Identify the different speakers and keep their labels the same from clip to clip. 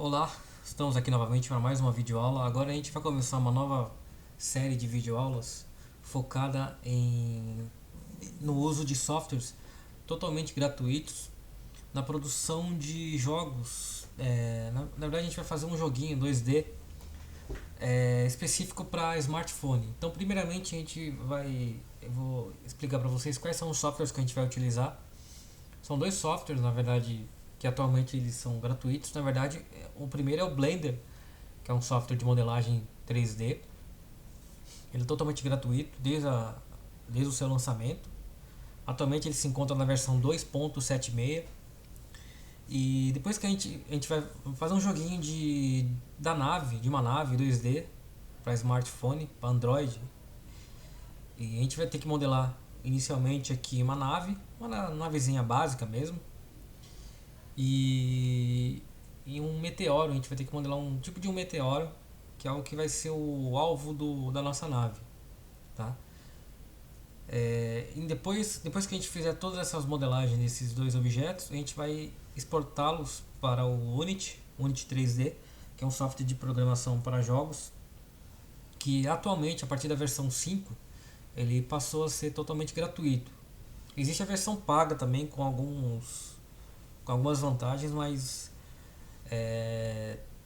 Speaker 1: Olá, estamos aqui novamente para mais uma videoaula. Agora a gente vai começar uma nova série de videoaulas focada no uso de softwares totalmente gratuitos na produção de jogos. Na verdade, a gente vai fazer um joguinho 2D específico para smartphone. Então, primeiramente, eu vou explicar para vocês quais são os softwares que a gente vai utilizar. São dois softwares, na verdade, que atualmente eles são gratuitos. Na verdade, o primeiro é o Blender, que é um software de modelagem 3D. Ele é totalmente gratuito desde o seu lançamento. Atualmente ele se encontra na versão 2.76. E depois que a gente vai fazer um joguinho de uma nave 2D para smartphone, para Android. E a gente vai ter que modelar inicialmente aqui uma navezinha básica mesmo. E, e um meteoro, a gente vai ter que modelar um tipo de um meteoro, que é o que vai ser o alvo da nossa nave, tá? E depois que a gente fizer todas essas modelagens desses dois objetos, a gente vai exportá-los para o Unity 3D, que é um software de programação para jogos, que atualmente, a partir da versão 5, ele passou a ser totalmente gratuito. Existe a versão paga também com algumas vantagens, mas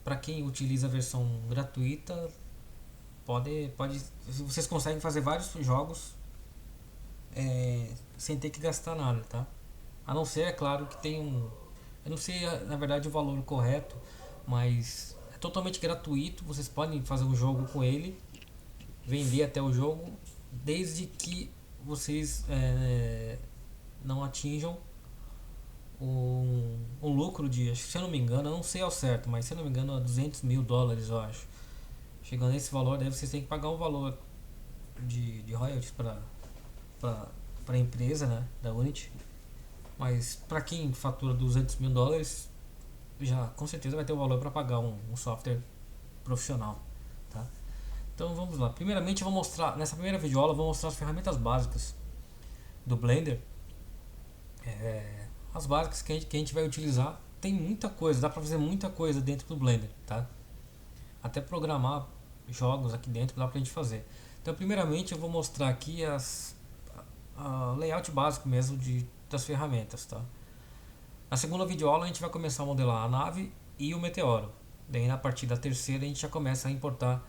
Speaker 1: para quem utiliza a versão gratuita, vocês conseguem fazer vários jogos sem ter que gastar nada, tá? A não ser, é claro, que tem um. Eu não sei na verdade o valor correto, mas é totalmente gratuito. Vocês podem fazer um jogo com ele, vender até o jogo, desde que vocês não atinjam um lucro de, se eu não me engano, eu não sei ao certo, mas se eu não me engano, é US$ 200.000, eu acho. Chegando nesse valor, daí vocês têm que pagar um valor de royalties para a empresa, né, da Unity. Mas para quem fatura US$ 200.000, já com certeza vai ter o valor para pagar um software profissional, tá? Então vamos lá. Primeiramente eu vou mostrar, nessa primeira videoaula eu vou mostrar as ferramentas básicas do Blender, as básicas que a gente vai utilizar. Tem muita coisa, dá para fazer muita coisa dentro do Blender, tá? Até programar jogos aqui dentro dá pra gente fazer. Então primeiramente eu vou mostrar aqui a layout básico mesmo das ferramentas, tá? Na segunda videoaula a gente vai começar a modelar a nave e o meteoro. Daí na partir da terceira a gente já começa a importar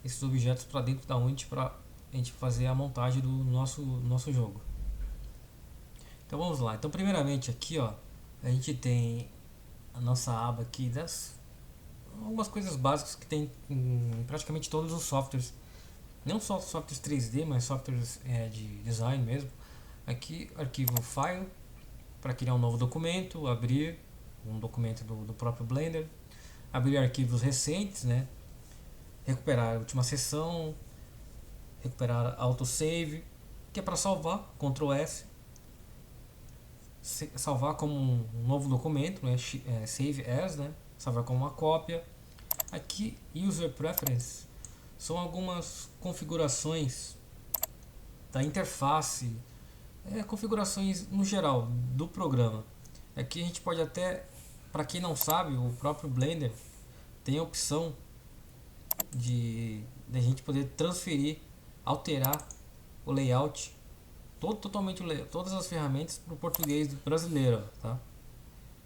Speaker 1: esses objetos para dentro da Unity para a gente fazer a montagem do nosso jogo. Então vamos lá. Então primeiramente aqui, ó, a gente tem a nossa aba aqui das algumas coisas básicas que tem em praticamente todos os softwares. Não só softwares 3D, mas softwares de design mesmo. Aqui, arquivo File, para criar um novo documento, abrir um documento do próprio Blender, abrir arquivos recentes, né? Recuperar a última sessão, recuperar autosave, que é para salvar, Ctrl S, salvar como um novo documento, né? Save as, né? Salvar como uma cópia. Aqui, User Preference, são algumas configurações da interface, configurações no geral do programa. Aqui a gente pode até, para quem não sabe, o próprio Blender tem a opção de a gente poder transferir, alterar o layout, totalmente todas as ferramentas para o português brasileiro, tá?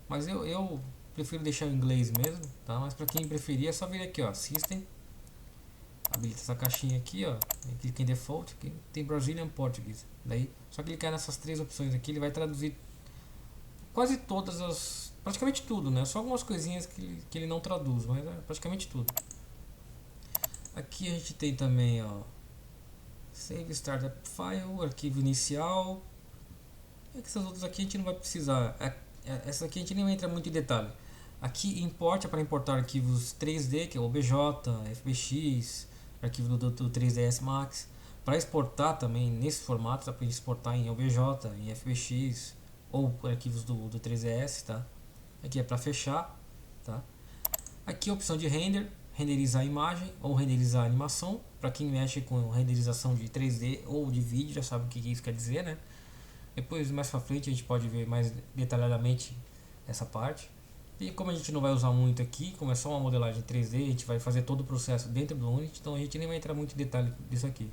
Speaker 1: Mas eu prefiro deixar em inglês mesmo, tá? Mas para quem preferir é só vir aqui, ó, System, habilita essa caixinha aqui, ó, clica em Default, aqui tem Brazilian Portuguese. Daí, só clicar nessas três opções aqui, ele vai traduzir quase todas praticamente tudo, né? Só algumas coisinhas que ele não traduz, mas é praticamente tudo. Aqui a gente tem também, ó, Save Startup File, arquivo inicial. E essas outras aqui a gente não vai precisar. Essa aqui a gente nem entra muito em detalhe. Aqui importa para importar arquivos 3D, que é OBJ, FBX, arquivo do 3ds Max. Para exportar também nesse formato, dá para exportar em OBJ, em FBX ou arquivos do 3ds, tá? Aqui é para fechar, tá? Aqui a opção de renderizar a imagem ou renderizar a animação. Para quem mexe com renderização de 3D ou de vídeo já sabe o que isso quer dizer, né? Depois mais pra frente a gente pode ver mais detalhadamente essa parte. E como a gente não vai usar muito aqui, como é só uma modelagem 3D, a gente vai fazer todo o processo dentro do Unity, então a gente nem vai entrar muito em detalhe disso aqui.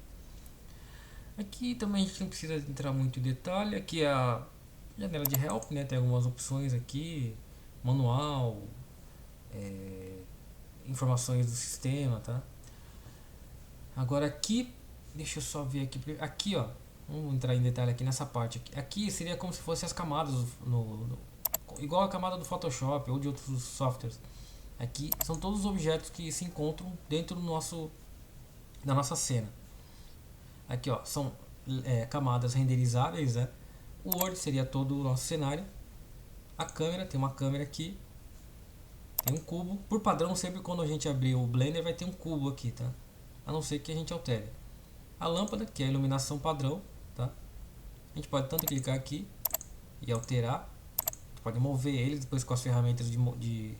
Speaker 1: Aqui também a gente não precisa entrar muito em detalhe, aqui é a janela de help, né? Tem algumas opções aqui, manual, informações do sistema, tá? Agora aqui, deixa eu só ver aqui, aqui ó, vamos entrar em detalhe aqui nessa parte aqui. Aqui seria como se fossem as camadas igual a camada do Photoshop ou de outros softwares. Aqui são todos os objetos que se encontram dentro da nossa cena. Aqui ó, são camadas renderizáveis, né? O Word seria todo o nosso cenário. A câmera, tem uma câmera aqui. Tem um cubo. Por padrão, sempre quando a gente abrir o Blender vai ter um cubo aqui, tá? A não ser que a gente altere. A lâmpada, que é a iluminação padrão, tá? A gente pode tanto clicar aqui e alterar. A gente pode mover ele depois com as ferramentas de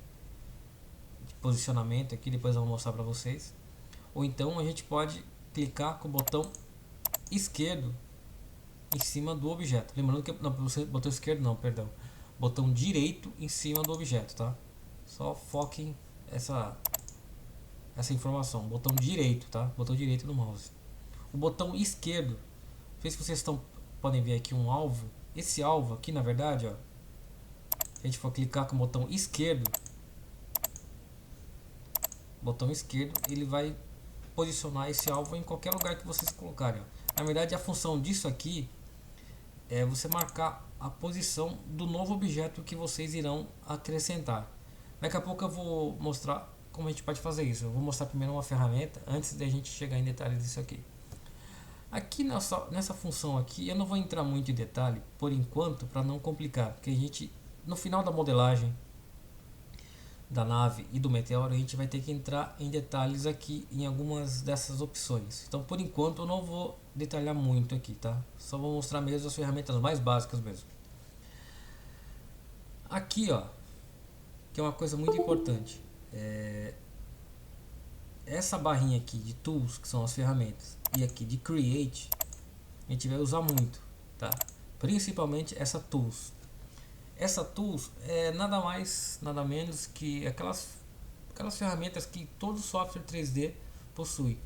Speaker 1: posicionamento aqui, depois eu vou mostrar para vocês. Ou então a gente pode clicar com o botão esquerdo em cima do objeto. Lembrando que não, botão esquerdo não, perdão. Botão direito em cima do objeto, tá? Só foquem essa informação. Botão direito, tá? Botão direito do mouse. O botão esquerdo, não sei se vocês podem ver aqui um alvo. Esse alvo aqui, na verdade, ó, se a gente for clicar com o botão esquerdo, ele vai posicionar esse alvo em qualquer lugar que vocês colocarem. Ó. Na verdade, a função disso aqui é você marcar a posição do novo objeto que vocês irão acrescentar. Daqui a pouco eu vou mostrar como a gente pode fazer isso. Eu vou mostrar primeiro uma ferramenta antes da gente chegar em detalhes disso aqui. Aqui nessa função aqui eu não vou entrar muito em detalhe por enquanto para não complicar, porque a gente no final da modelagem da nave e do meteoro a gente vai ter que entrar em detalhes aqui em algumas dessas opções. Então por enquanto eu não vou detalhar muito aqui, tá? Só vou mostrar mesmo as ferramentas mais básicas mesmo. Aqui ó, que é uma coisa muito importante, essa barrinha aqui de Tools, que são as ferramentas, e aqui de Create, a gente vai usar muito, tá? Principalmente essa Tools. Essa Tools é nada mais, nada menos que aquelas ferramentas que todo software 3D possui.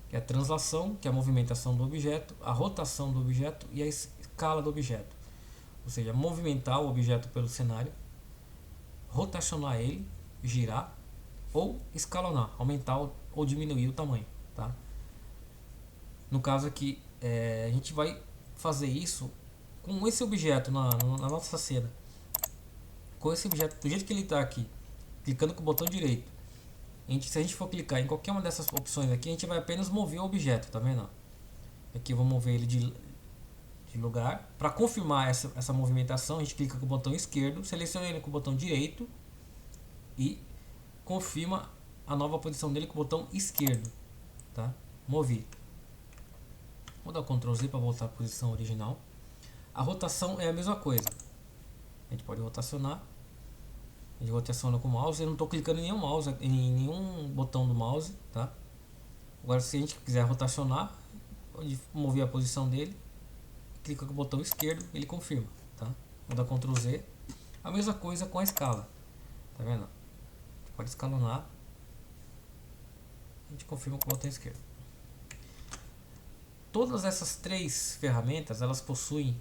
Speaker 1: Que é a translação, que é a movimentação do objeto, a rotação do objeto e a escala do objeto. Ou seja, movimentar o objeto pelo cenário, rotacionar ele, girar ou escalonar, aumentar ou diminuir o tamanho, tá? No caso aqui, a gente vai fazer isso com esse objeto na nossa cena. Com esse objeto, do jeito que ele está aqui, clicando com o botão direito. Se a gente for clicar em qualquer uma dessas opções aqui, a gente vai apenas mover o objeto, tá vendo? Aqui eu vou mover ele de lugar. Para confirmar essa movimentação, a gente clica com o botão esquerdo, seleciona ele com o botão direito e confirma a nova posição dele com o botão esquerdo, tá? Mover. Vou dar Ctrl Z para voltar à posição original. A rotação é a mesma coisa. A gente pode rotacionar. A gente rotaciona com o mouse. Eu não estou clicando em nenhum botão do mouse, tá? Agora, se a gente quiser rotacionar, pode mover a posição dele. Clica com o botão esquerdo, ele confirma, tá? Vou dar Ctrl Z. A mesma coisa com a escala, tá vendo? A gente pode escalonar. A gente confirma com o botão esquerdo. Todas essas três ferramentas, elas possuem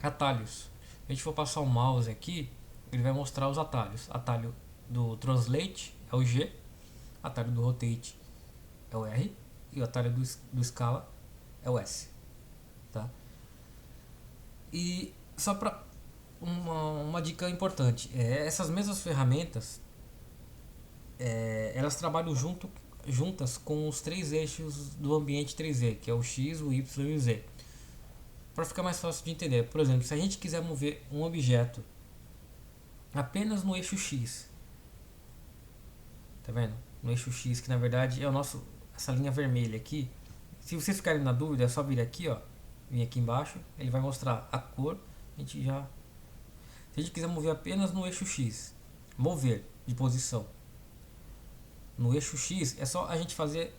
Speaker 1: atalhos. Se a gente for passar o mouse aqui, ele vai mostrar os atalhos. Atalho do Translate é o G, atalho do Rotate é o R e o atalho do Scala é o S, tá? E só para uma dica importante, essas mesmas ferramentas elas trabalham juntas com os três eixos do ambiente 3D, que é o X, o Y e o Z. Para ficar mais fácil de entender, por exemplo, se a gente quiser mover um objeto apenas no eixo X, tá vendo? No eixo X, que na verdade é essa linha vermelha aqui. Se vocês ficarem na dúvida, é só vir aqui, ó, vir aqui embaixo, ele vai mostrar a cor. Se a gente quiser mover apenas no eixo X, mover de posição no eixo X, é só a gente fazer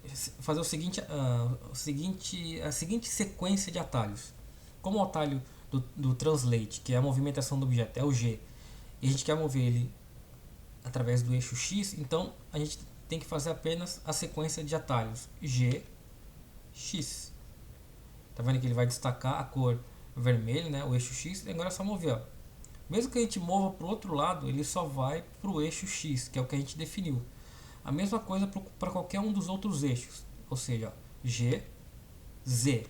Speaker 1: a seguinte sequência de atalhos. Como o atalho do Translate, que é a movimentação do objeto, é o G, e a gente quer mover ele através do eixo X, então a gente tem que fazer apenas a sequência de atalhos G, X. Tá vendo que ele vai destacar a cor vermelha, né, o eixo X, e agora é só mover, ó. Mesmo que a gente mova para o outro lado, ele só vai para o eixo X, que é o que a gente definiu. A mesma coisa para qualquer um dos outros eixos, ou seja, ó, G, Z,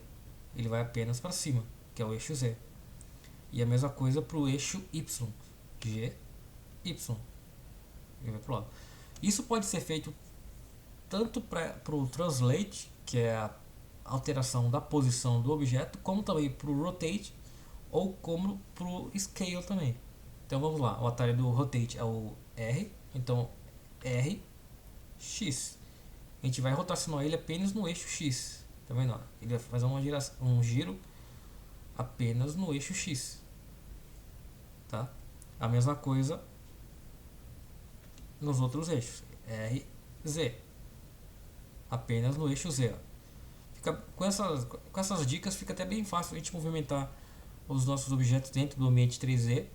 Speaker 1: ele vai apenas para cima, que é o eixo Z. E a mesma coisa para o eixo Y, G, Y, ele vai para o lado. Isso pode ser feito tanto para o translate, que é a alteração da posição do objeto, como também para o rotate, ou como para o scale também. Então vamos lá, o atalho do rotate é o R, então R, X. A gente vai rotacionar ele apenas no eixo X, tá vendo? Ele vai fazer um giro apenas no eixo X, tá? A mesma coisa nos outros eixos, R, Z, apenas no eixo Z. Fica, com essas dicas fica até bem fácil a gente movimentar os nossos objetos dentro do ambiente 3D,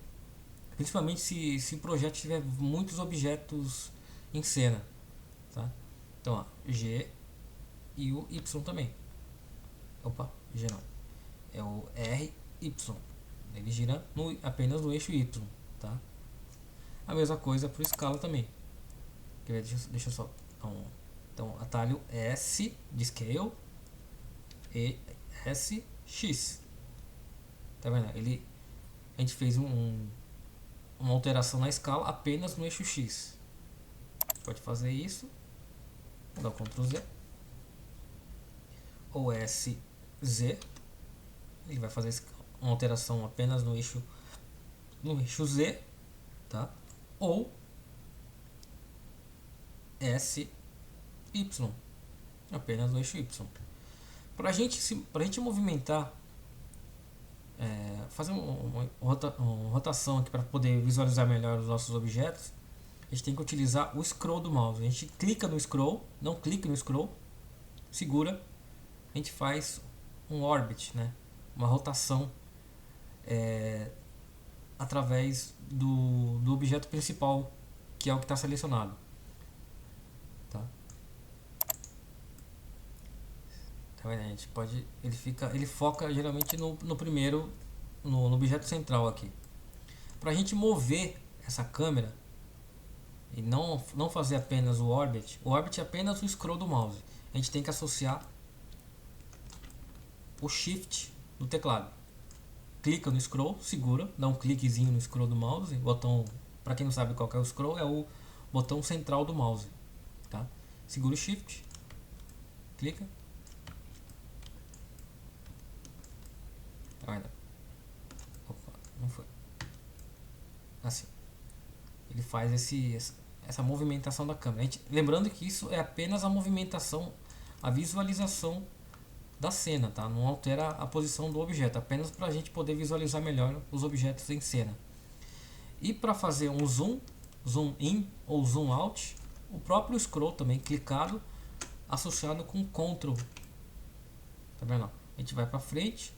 Speaker 1: principalmente se o projeto tiver muitos objetos em cena, tá? Então, ó, G e o Y também. Opa, G não. É o R, Y. Ele gira apenas no eixo Y, tá? A mesma coisa para o escala também. Deixa eu só. Então, atalho S de scale e S, X. Tá vendo? A gente fez uma alteração na escala apenas no eixo X. Pode fazer isso. Vou dar o Ctrl Z. Ou S, Z. Ele vai fazer uma alteração apenas no eixo Z, tá? Ou S, Y, apenas no eixo Y. Para a gente movimentar, fazer uma rotação aqui para poder visualizar melhor os nossos objetos, a gente tem que utilizar o scroll do mouse. A gente clica no scroll, não clique no scroll, segura, a gente faz um orbit, né? Uma rotação através do objeto principal, que é o que está selecionado, tá? Tá vendo? A gente pode, ele foca geralmente no primeiro, no objeto central aqui. Para a gente mover essa câmera e não fazer apenas o orbit é apenas o scroll do mouse. A gente tem que associar o shift do teclado. Clica no scroll, segura, dá um cliquezinho no scroll do mouse. Botão, para quem não sabe qual que é o scroll, é o botão central do mouse, tá? Segura o shift, clica. Tá vendo? Opa, não foi. Assim. Ele faz essa movimentação da câmera. Lembrando que isso é apenas a movimentação, a visualização da cena, tá? Não altera a posição do objeto, apenas para a gente poder visualizar melhor os objetos em cena. E para fazer um zoom in ou zoom out, o próprio scroll também clicado, associado com Ctrl. Tá vendo? A gente vai para frente,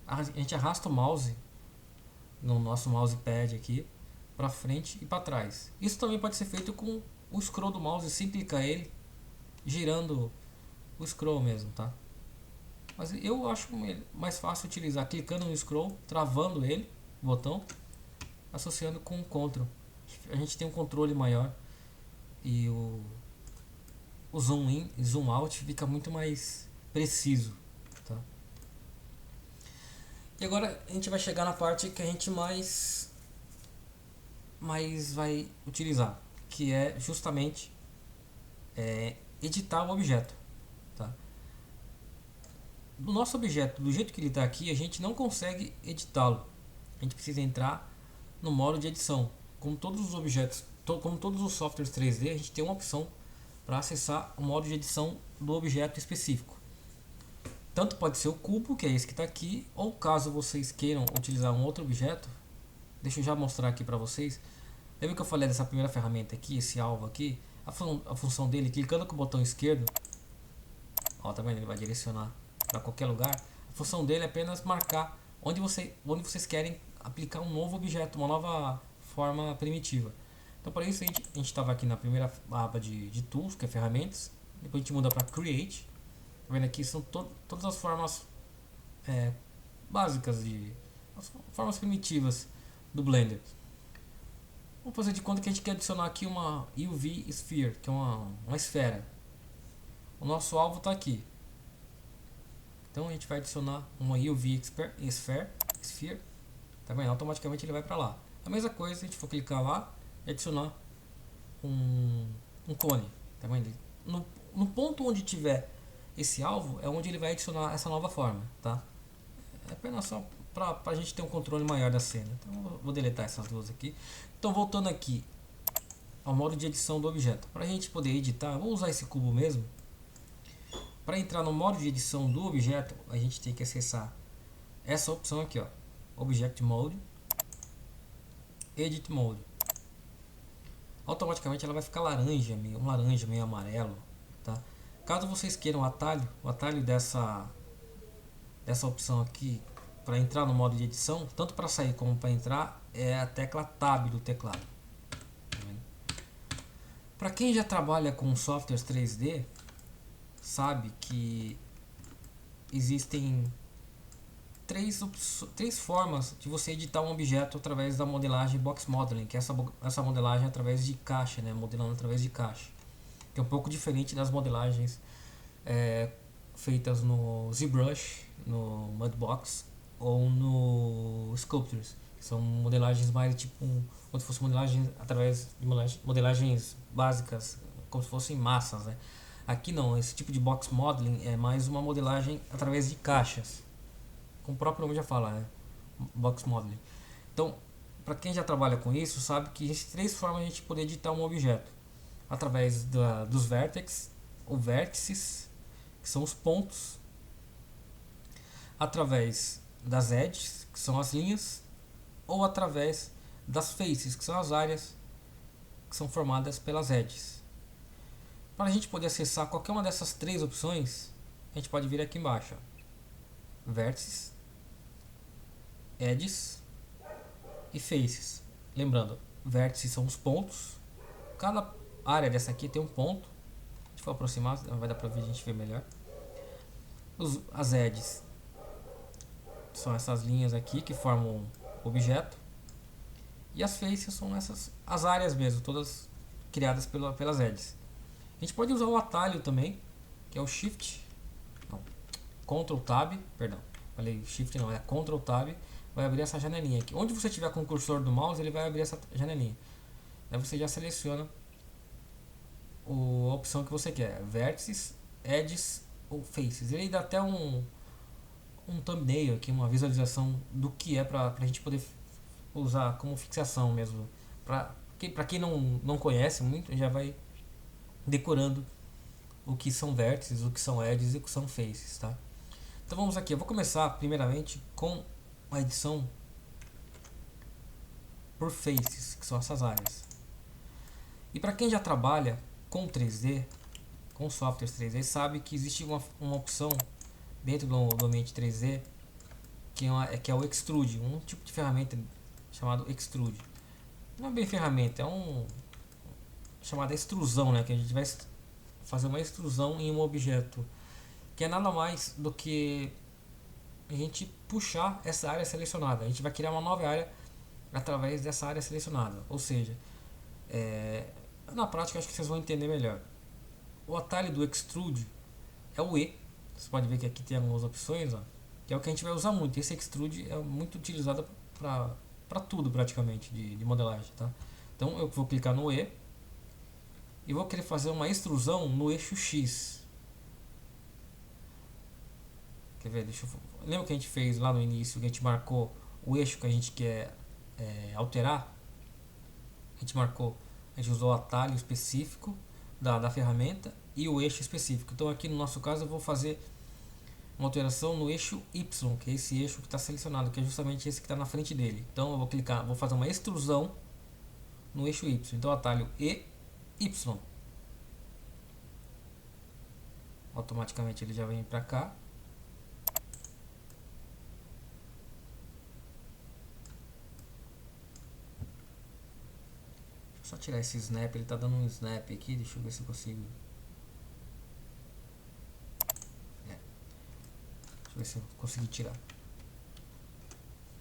Speaker 1: a gente arrasta o mouse no nosso mousepad aqui para frente e para trás. Isso também pode ser feito com o scroll do mouse, sem clicar ele, girando o scroll mesmo, tá? Mas eu acho mais fácil utilizar clicando no scroll, travando ele, botão, associando com o Ctrl. A gente tem um controle maior e o zoom in e zoom out fica muito mais preciso, tá? E agora a gente vai chegar na parte que a gente mais vai utilizar, que é justamente editar o objeto, tá? Do nosso objeto, do jeito que ele está aqui, a gente não consegue editá-lo. A gente precisa entrar no modo de edição. Como todos os objetos, como todos os softwares 3D, a gente tem uma opção para acessar o modo de edição do objeto específico. Tanto pode ser o cubo, que é esse que está aqui, ou caso vocês queiram utilizar um outro objeto, deixa eu já mostrar aqui para vocês. Lembra que eu falei dessa primeira ferramenta aqui, esse alvo aqui? A função dele, clicando com o botão esquerdo, ó, tá vendo? Ele vai direcionar para qualquer lugar. A função dele é apenas marcar onde vocês querem aplicar um novo objeto, uma nova forma primitiva. Então para isso a gente estava aqui na primeira aba de Tools, que é ferramentas. Depois a gente muda para Create. Tá vendo aqui? São todas as formas básicas, as formas primitivas do Blender. Vamos fazer de conta que a gente quer adicionar aqui uma UV Sphere, que é uma esfera. O nosso alvo está aqui. Então a gente vai adicionar uma UV Sphere. Tá vendo? Automaticamente ele vai para lá. A mesma coisa se a gente for clicar lá e adicionar um cone. Tá vendo? No ponto onde tiver esse alvo é onde ele vai adicionar essa nova forma. Tá? É apenas só para a gente ter um controle maior da cena. Então eu vou deletar essas duas aqui. Então voltando aqui ao modo de edição do objeto. Para a gente poder editar, vou usar esse cubo mesmo. Para entrar no modo de edição do objeto, a gente tem que acessar essa opção aqui, ó, Object Mode, Edit Mode. Automaticamente ela vai ficar laranja, meio amarelo, tá? Caso vocês queiram o atalho dessa opção aqui para entrar no modo de edição, tanto para sair como para entrar, é a tecla Tab do teclado. Para quem já trabalha com softwares 3D, sabe que existem três formas de você editar um objeto através da modelagem Box Modeling, que é essa modelagem através de caixa, né? Modelando através de caixa, que é um pouco diferente das modelagens feitas no ZBrush, no Mudbox ou no Sculptors, que são modelagens mais tipo como se fosse modelagem através de modelagens básicas, como se fossem massas, né? Aqui não, esse tipo de Box Modeling é mais uma modelagem através de caixas, como o próprio nome já fala, né? Box Modeling. Então, para quem já trabalha com isso, sabe que existem três formas de a gente poder editar um objeto: através dos vértices, ou vértices, que são os pontos, através das edges, que são as linhas, ou através das faces, que são as áreas que são formadas pelas edges. Para a gente poder acessar qualquer uma dessas três opções, a gente pode vir aqui embaixo, ó, vértices, edges e faces. Lembrando, vértices são os pontos. Cada área dessa aqui tem um ponto. Se a gente for aproximar, vai dar para ver, a gente ver melhor. As edges são essas linhas aqui que formam o objeto. E as faces são as áreas mesmo, todas criadas pelas edges. A gente pode usar o atalho também, que é o Shift, não, Ctrl Tab, perdão, falei Shift não, é Ctrl Tab, vai abrir essa janelinha aqui. Onde você tiver com o cursor do mouse, ele vai abrir essa janelinha. Aí você já seleciona a opção que você quer, vértices, edges ou faces. Ele dá até um thumbnail aqui, uma visualização do que é para a gente poder usar como fixação mesmo. Para quem não conhece muito, já vai decorando o que são vértices, o que são edges e o que são faces, tá? Então vamos aqui, eu vou começar primeiramente com a edição por faces, que são essas áreas. E para quem já trabalha com 3D, com softwares 3D, sabe que existe uma opção dentro do ambiente 3D que é o Extrude, um tipo de ferramenta chamado Extrude. Não é bem ferramenta, é chamada extrusão, né? Que a gente vai fazer uma extrusão em um objeto, que é nada mais do que a gente puxar essa área selecionada. A gente vai criar uma nova área através dessa área selecionada. Ou seja, na prática acho que vocês vão entender melhor. O atalho do Extrude é o E. Você pode ver que aqui tem algumas opções, ó, que é o que a gente vai usar muito. Esse Extrude é muito utilizado para tudo praticamente de modelagem, tá? Então eu vou clicar no E e vou querer fazer uma extrusão no eixo X. Quer ver? Lembra que a gente fez lá no início, que a gente marcou o eixo que a gente quer alterar? A gente usou o atalho específico da ferramenta e o eixo específico. Então aqui no nosso caso eu vou fazer uma alteração no eixo Y, que é esse eixo que está selecionado, que é justamente esse que está na frente dele. Então eu vou clicar, vou fazer uma extrusão no eixo Y. Então atalho E, Y. Automaticamente ele já vem para cá. Só tirar esse snap, ele tá dando um snap aqui, deixa eu ver se eu consigo. Deixa eu ver se eu consegui tirar.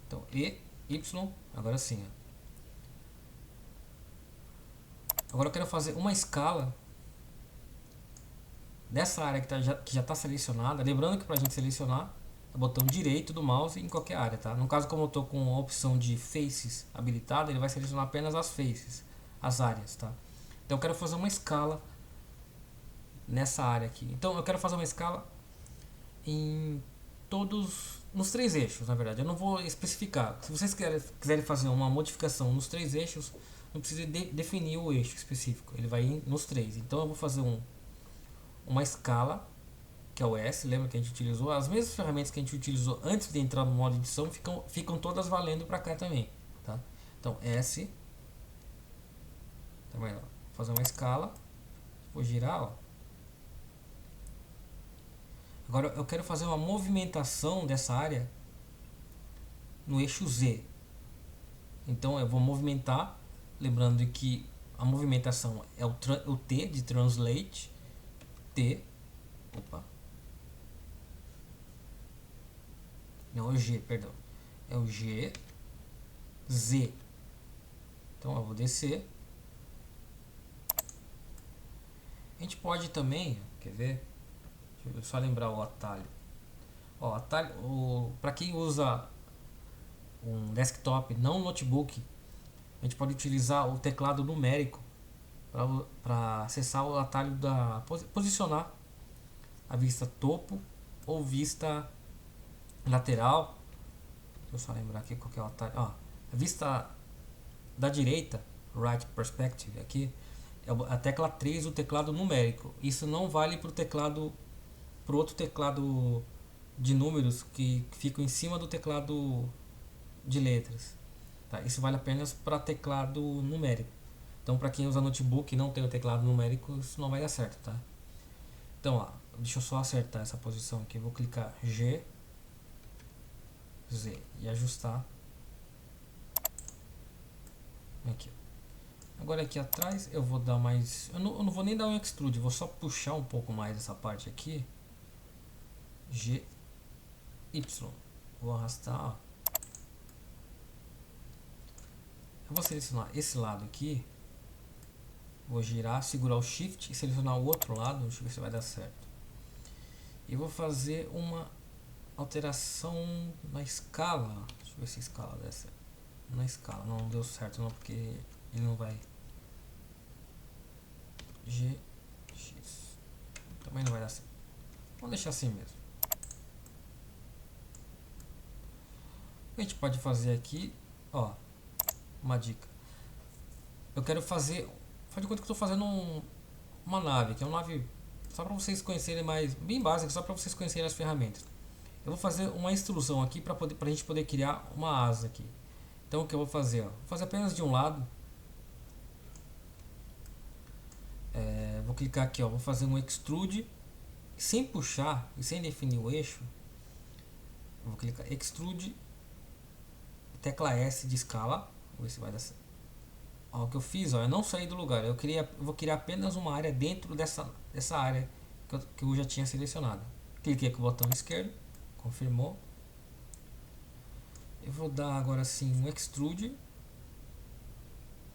Speaker 1: Então, E, Y, agora sim. Ó. Agora eu quero fazer uma escala dessa área que já está selecionada. Lembrando que para a gente selecionar, é o botão direito do mouse em qualquer área, tá? No caso, como eu estou com a opção de faces habilitada, ele vai selecionar apenas as faces, as áreas, tá? Então eu quero fazer uma escala nessa área aqui. Então eu quero fazer uma escala em nos 3 eixos, na verdade. Eu não vou especificar. Se vocês quiserem fazer uma modificação nos 3 eixos, não precisa definir o eixo específico. Ele vai ir nos 3. Então eu vou fazer uma escala, que é o S. Lembra que a gente utilizou? As mesmas ferramentas que a gente utilizou antes de entrar no modo edição ficam todas valendo para cá também, tá? Então S. Tá vendo? Vou fazer uma escala. Vou girar, ó. Agora eu quero fazer uma movimentação dessa área no eixo Z. Então eu vou movimentar, lembrando que a movimentação é o T de Translate. T. Opa. Não, é o G, perdão. É o G. Z. Então eu vou descer. A gente pode também, quer ver? Deixa eu só lembrar o atalho. Ó, para quem usa um desktop, não notebook, a gente pode utilizar o teclado numérico para acessar o atalho da posicionar a vista topo ou vista lateral. Deixa eu só lembrar aqui qual que é o atalho. Ó, a vista da direita, right perspective, aqui é a tecla 3 do teclado numérico. Isso não vale para o outro teclado de números que fica em cima do teclado de letras, tá? Isso vale apenas para teclado numérico. Então, para quem usa notebook e não tem o teclado numérico, isso não vai dar certo, tá? Então, ó, deixa eu só acertar essa posição aqui. Eu vou clicar G, Z e ajustar aqui. Agora aqui atrás eu vou dar mais... Eu não vou nem dar um extrude, vou só puxar um pouco mais essa parte aqui. G, Y. Vou arrastar, ó. Eu vou selecionar esse lado aqui. Vou girar, segurar o Shift e selecionar o outro lado. Deixa eu ver se vai dar certo. E vou fazer uma alteração na escala. Deixa eu ver se a escala dá certo. Na escala, não deu certo não, porque ele não vai. G, X. Também não vai dar certo. Vamos deixar assim mesmo. A gente pode fazer aqui, ó, uma dica. Eu quero fazer, faz de conta que eu estou fazendo uma nave, que é uma nave só para vocês conhecerem mais, bem básica, só para vocês conhecerem as ferramentas. Eu vou fazer uma extrusão aqui para a gente poder criar uma asa aqui. Então o que eu vou fazer? Ó, vou fazer apenas de um lado. Vou clicar aqui, ó, vou fazer um extrude sem puxar e sem definir o eixo. Vou clicar extrude, tecla S de escala. Vou ver se vai dar certo. Ó, o que eu fiz, ó, eu não saí do lugar. Eu vou criar apenas uma área dentro dessa área que eu já tinha selecionado. Cliquei com o botão esquerdo, confirmou. Eu vou dar agora sim um extrude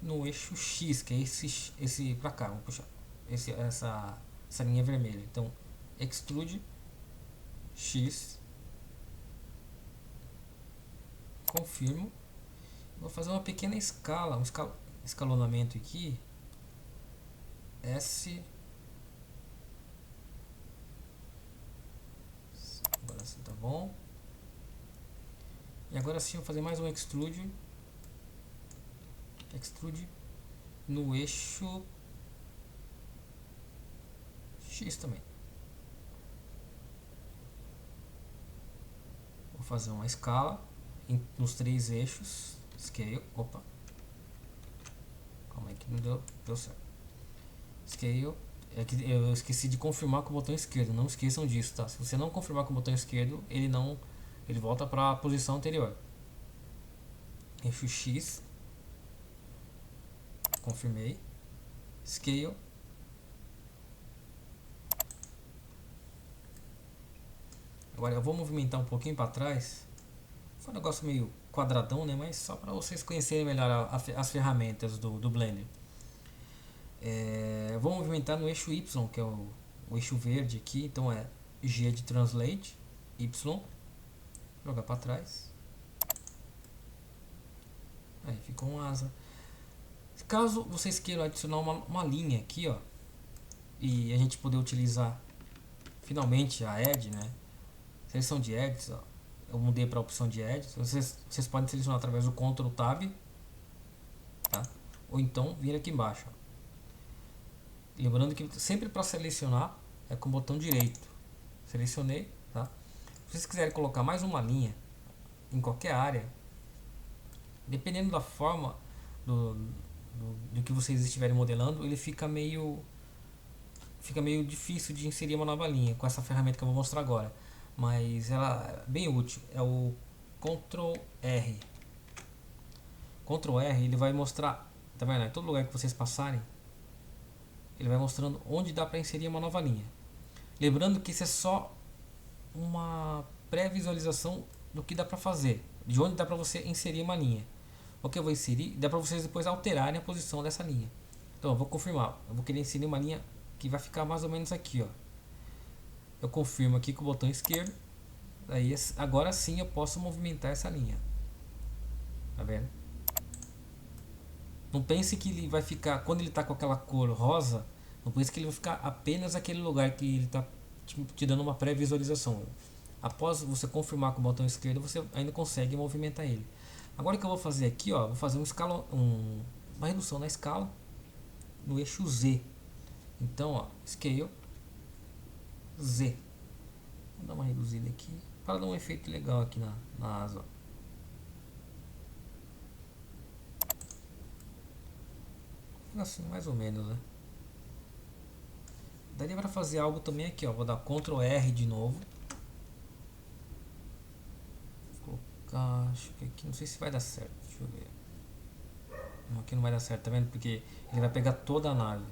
Speaker 1: no eixo X, que é esse para cá. Vou puxar essa linha vermelha. Então, extrude X, confirmo. Vou fazer uma pequena escala, um escalonamento aqui. S. Agora sim tá bom. E agora sim eu vou fazer mais um extrude. Extrude no eixo X também. Vou fazer uma escala nos 3 eixos. Scale. Opa. Calma aí que não deu certo. Scale. Eu esqueci de confirmar com o botão esquerdo. Não esqueçam disso, tá? Se você não confirmar com o botão esquerdo, ele volta para a posição anterior. Eixo X. Confirmei. Scale. Agora eu vou movimentar um pouquinho para trás. Foi um negócio meio quadradão, né? Mas só para vocês conhecerem melhor as ferramentas do Blender. Eu vou movimentar no eixo Y, que é o eixo verde aqui. Então é G de Translate, Y, jogar para trás. Aí ficou um asa. Caso vocês queiram adicionar uma linha aqui, ó, e a gente poder utilizar finalmente a Edge, né? Seleção de Edges, ó. Eu mudei para a opção de Edges. Vocês podem selecionar através do Ctrl Tab, tá? Ou então vir aqui embaixo, ó. Lembrando que sempre para selecionar é com o botão direito. Selecionei, tá? Se vocês quiserem colocar mais uma linha em qualquer área, dependendo da forma do que vocês estiverem modelando, ele fica meio difícil de inserir uma nova linha com essa ferramenta que eu vou mostrar agora. Mas ela é bem útil. É o Ctrl R. Ctrl R, ele vai mostrar, tá vendo? Em todo lugar que vocês passarem, ele vai mostrando onde dá para inserir uma nova linha. Lembrando que isso é só uma pré-visualização do que dá para fazer, de onde dá para você inserir uma linha. O que eu vou inserir, dá para vocês depois alterarem a posição dessa linha. Então eu vou confirmar, eu vou querer inserir uma linha que vai ficar mais ou menos aqui, ó. Eu confirmo aqui com o botão esquerdo. Aí agora sim eu posso movimentar essa linha. Tá vendo? Não pense que ele vai ficar, quando ele está com aquela cor rosa, não pense que ele vai ficar apenas aquele lugar que ele está te dando uma pré-visualização. Após você confirmar com o botão esquerdo, você ainda consegue movimentar ele. Agora o que eu vou fazer aqui, ó, vou fazer uma redução na escala no eixo Z. Então, ó, Scale Z. Vou dar uma reduzida aqui para dar um efeito legal aqui na asa. Assim, mais ou menos, né? Daria para fazer algo também aqui, ó. Vou dar Ctrl R de novo. Vou colocar, acho que aqui, não sei se vai dar certo. Deixa eu ver. Não, aqui não vai dar certo, tá vendo? Porque ele vai pegar toda a nave.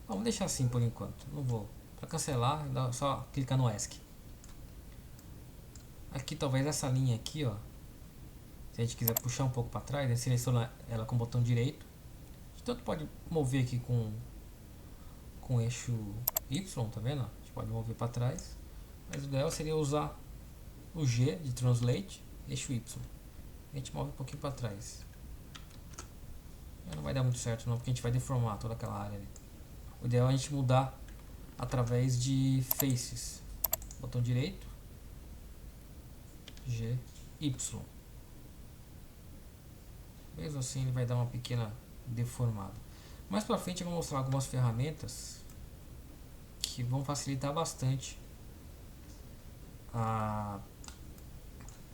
Speaker 1: Vamos deixar assim por enquanto. Não vou. Para cancelar, só clicar no ESC. Aqui talvez essa linha aqui, ó. Se a gente quiser puxar um pouco para trás, a gente seleciona ela com o botão direito. A gente tanto pode mover aqui com o eixo Y, tá vendo? A gente pode mover para trás. Mas o ideal seria usar o G de Translate, eixo Y. A gente move um pouquinho para trás. Não vai dar muito certo não, porque a gente vai deformar toda aquela área ali. O ideal é a gente mudar através de Faces. Botão direito, G, Y. Mesmo assim ele vai dar uma pequena deformada. Mais pra frente eu vou mostrar algumas ferramentas que vão facilitar bastante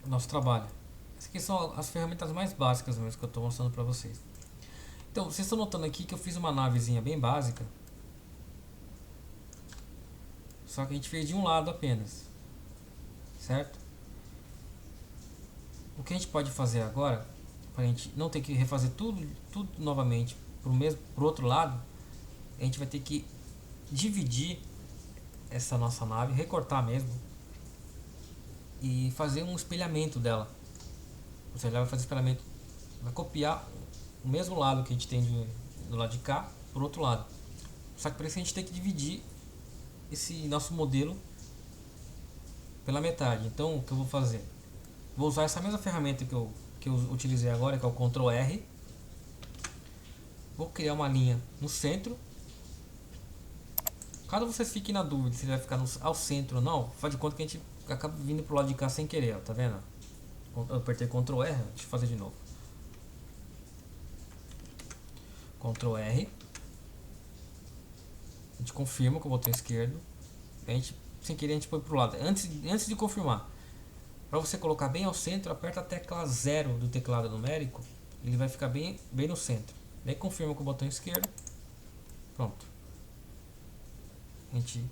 Speaker 1: o nosso trabalho. Essas aqui são as ferramentas mais básicas mesmo que eu estou mostrando para vocês. Então vocês estão notando aqui que eu fiz uma navezinha bem básica, só que a gente fez de um lado apenas, certo? O que a gente pode fazer agora, para a gente não ter que refazer tudo novamente pro outro lado, a gente vai ter que dividir essa nossa nave, recortar mesmo e fazer um espelhamento dela. Ou seja, ela vai fazer espelhamento, vai copiar o mesmo lado que a gente tem do lado de cá pro outro lado. Só que para isso a gente tem que dividir esse nosso modelo pela metade. Então o que eu vou fazer? Vou usar essa mesma ferramenta que eu utilizei agora, que é o Ctrl R. Vou criar uma linha no centro. Caso vocês fiquem na dúvida se ele vai ficar ao centro ou não, faz de conta que a gente acaba vindo pro lado de cá sem querer, ó, tá vendo? Eu apertei Ctrl R, deixa eu fazer de novo. Ctrl R. A gente confirma com o botão esquerdo. A gente, sem querer, a gente põe pro lado. Antes de confirmar, para você colocar bem ao centro, aperta a tecla 0 do teclado numérico. Ele vai ficar bem no centro. Daí confirma com o botão esquerdo. Pronto. A gente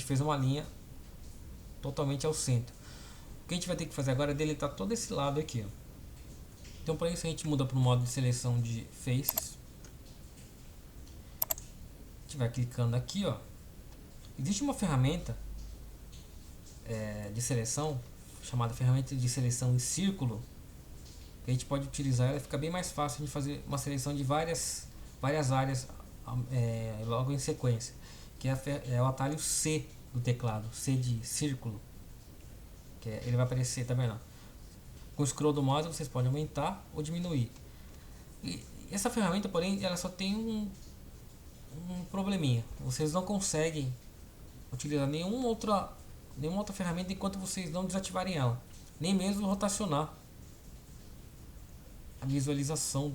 Speaker 1: fez uma linha totalmente ao centro. O que a gente vai ter que fazer agora é deletar todo esse lado aqui, ó. Então para isso a gente muda para o modo de seleção de faces. A gente vai clicando aqui, ó. Existe uma ferramenta de seleção chamada ferramenta de seleção em círculo, que a gente pode utilizar. Ela fica bem mais fácil de fazer uma seleção de várias áreas logo em sequência, que é o atalho C do teclado, C de círculo, que ele vai aparecer, tá vendo? Com o scroll do mouse vocês podem aumentar ou diminuir. E essa ferramenta, porém, ela só tem um probleminha. Vocês não conseguem utilizar nenhuma outra ferramenta enquanto vocês não desativarem ela, nem mesmo rotacionar a visualização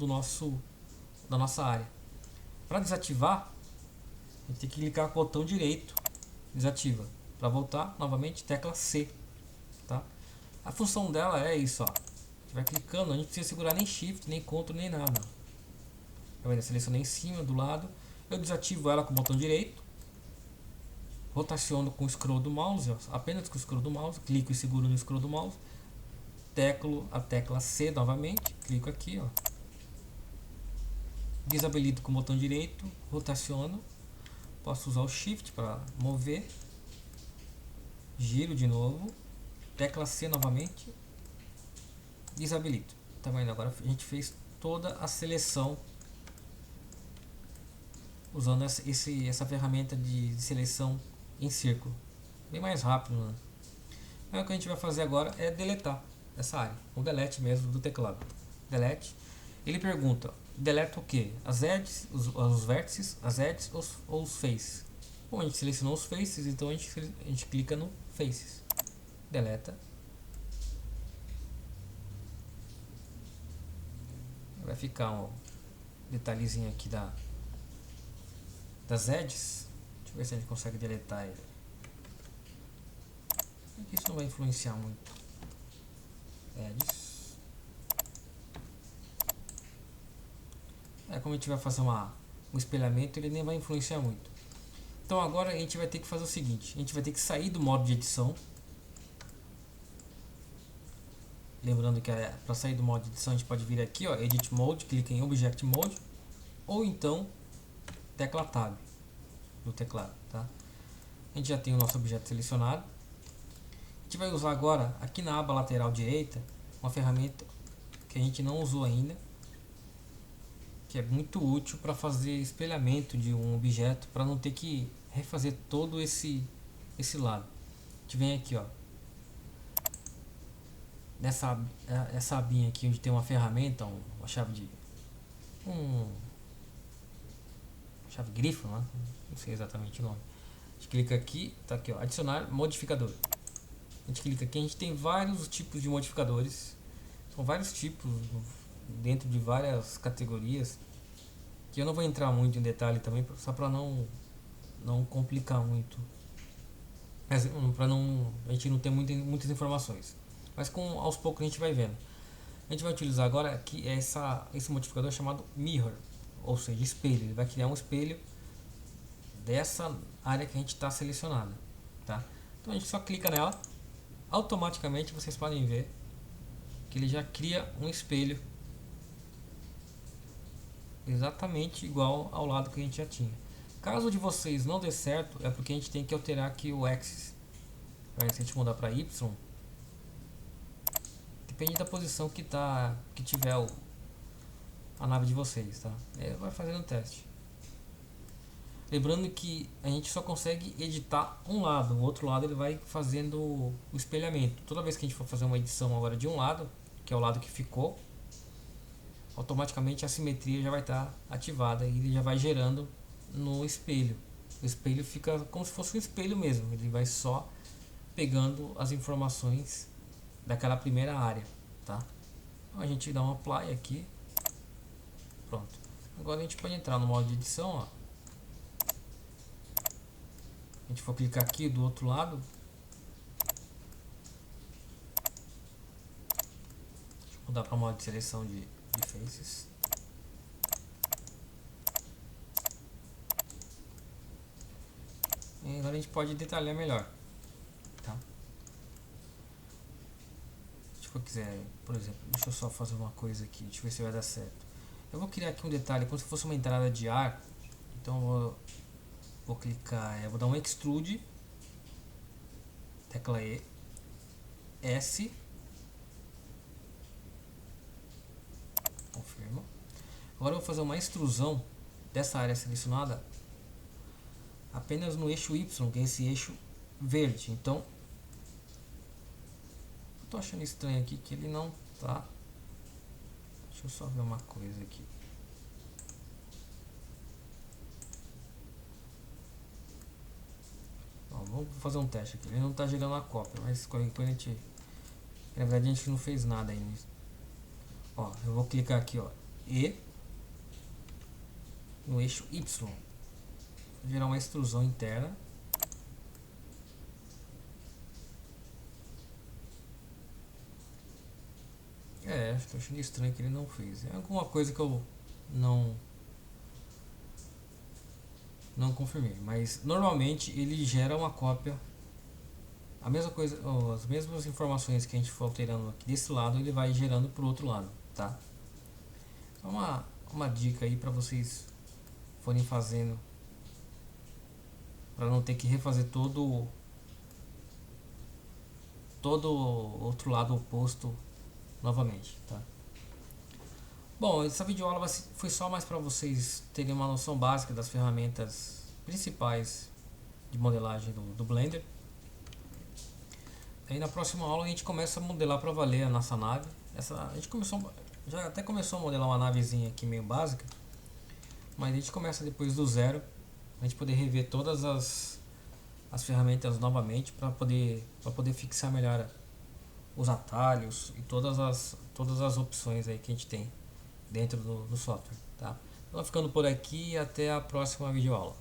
Speaker 1: da nossa área. Para desativar, a gente tem que clicar com o botão direito, desativa. Para voltar, novamente, tecla C, tá? A função dela é isso, ó. A gente vai clicando, a gente não precisa segurar nem Shift, nem Ctrl, nem nada. Tá vendo? Selecionei em cima, do lado. Eu desativo ela com o botão direito. Rotaciono com o scroll do mouse, ó, apenas com o scroll do mouse. Clico e seguro no scroll do mouse. Teclo a tecla C novamente. Clico aqui, ó. Desabilito com o botão direito. Rotaciono. Posso usar o Shift para mover. Giro de novo. Tecla C novamente. Desabilito. Tá vendo? Agora a gente fez toda a seleção usando essa ferramenta de seleção em círculo. Bem mais rápido, né? Aí o que a gente vai fazer agora é deletar essa área. O delete mesmo do teclado. Delete. Ele pergunta, deleta o que? As edges, os vértices, as edges ou os faces? Bom, a gente selecionou os faces, então a gente clica no faces. Deleta. Vai ficar um detalhezinho aqui das edges. Deixa eu ver se a gente consegue deletar ele. Isso não vai influenciar muito. Edges. Como a gente vai fazer um espelhamento, ele nem vai influenciar muito. Então agora a gente vai ter que fazer o seguinte. A gente vai ter que sair do modo de edição. Lembrando que para sair do modo de edição a gente pode vir aqui, ó, Edit Mode, clica em Object Mode, ou então tecla Tab do teclado, tá? A gente já tem o nosso objeto selecionado. A gente vai usar agora aqui na aba lateral direita uma ferramenta que a gente não usou ainda, que é muito útil para fazer espelhamento de um objeto, para não ter que refazer todo esse lado. A gente vem aqui, ó, essa abinha aqui onde tem uma ferramenta, uma chave chave grifo, né? Não sei exatamente o nome. A gente clica aqui, tá aqui, ó, adicionar modificador. A gente clica aqui, a gente tem vários tipos de modificadores. São vários tipos dentro de várias categorias, que eu não vou entrar muito em detalhe também, só para não complicar muito, para a gente não ter muitas informações. Mas aos poucos a gente vai vendo. A gente vai utilizar agora aqui esse modificador chamado Mirror, ou seja, espelho. Ele vai criar um espelho dessa área que a gente está selecionada, tá? Então a gente só clica nela, automaticamente vocês podem ver que ele já cria um espelho exatamente igual ao lado que a gente já tinha. Caso de vocês não dê certo, é porque a gente tem que alterar aqui o axis. Se a gente mudar para Y, depende da posição que tiver a nave de vocês, tá? Vai fazendo o teste. Lembrando que a gente só consegue editar um lado, o outro lado ele vai fazendo o espelhamento. Toda vez que a gente for fazer uma edição agora de um lado, que é o lado que ficou, automaticamente a simetria já vai estar ativada e ele já vai gerando no espelho. O espelho fica como se fosse um espelho mesmo, ele vai só pegando as informações daquela primeira área, tá? Então a gente dá um apply aqui, pronto. Agora a gente pode entrar no modo de edição, ó. A gente for clicar aqui do outro lado, deixa eu mudar para o modo de seleção de faces. E agora a gente pode detalhar melhor, tá? A gente for quiser, por exemplo, deixa eu só fazer uma coisa aqui, deixa eu ver se vai dar certo. Eu vou criar aqui um detalhe como se fosse uma entrada de ar. Então vou clicar, vou dar um extrude, tecla E, S, confirma. Agora eu vou fazer uma extrusão dessa área selecionada apenas no eixo Y, que é esse eixo verde. Então, eu tô achando estranho aqui que ele não tá. Deixa eu só ver uma coisa aqui. Bom, vamos fazer um teste aqui. Ele não tá gerando a cópia, mas qualquer coisa a gente. Na verdade a gente não fez nada ainda. Ó, eu vou clicar aqui, ó, E no eixo Y. Vou gerar uma extrusão interna. Estou achando estranho que ele não fez. É alguma coisa que eu não confirmei, mas normalmente ele gera uma cópia. A mesma coisa, as mesmas informações que a gente for alterando aqui desse lado, ele vai gerando pro outro lado, tá? Então uma dica aí para vocês forem fazendo, para não ter que refazer todo outro lado oposto novamente, tá? Bom, essa videoaula foi só mais para vocês terem uma noção básica das ferramentas principais de modelagem do Blender. Aí na próxima aula a gente começa a modelar para valer a nossa nave. A gente já até começou a modelar uma navezinha aqui meio básica, mas a gente começa depois do zero, a gente poder rever todas as ferramentas novamente para poder fixar melhor os atalhos e todas as opções aí que a gente tem dentro do software, tá? Então ficando por aqui e até a próxima videoaula.